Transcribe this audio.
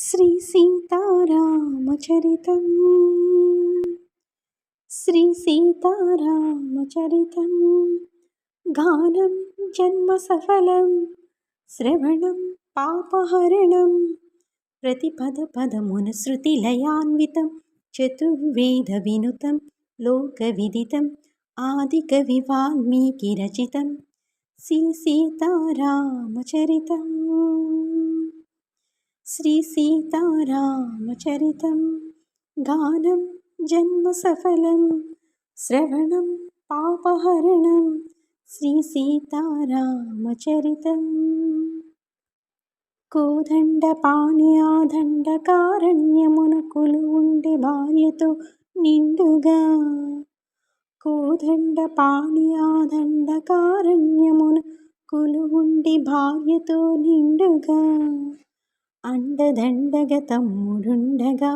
శ్రీ సీతారామచరితం శ్రీ సీతారామచరితం గానం జన్మ సఫలం శ్రవణం పాపహరణం ప్రతి పద పదమున శృతి లయాన్వితం చతుర్వేద వినుతం లోక విదితం ఆది కవి వాల్మీకి రచితం శ్రీ సీతారామచరితం శ్రీ సీతారామచరితం గానం జన్మ సఫలం శ్రవణం పాపహరణం శ్రీ సీతారామచరితం కోదండపాణి ఆదండకారణ్యమున కొలువుండె భార్యతో నిండుగా కోదండపాణి ఆదండకారణ్యమున కొలువుండె భార్యతో నిండుగా అండదండగ తమ్ముడుండగా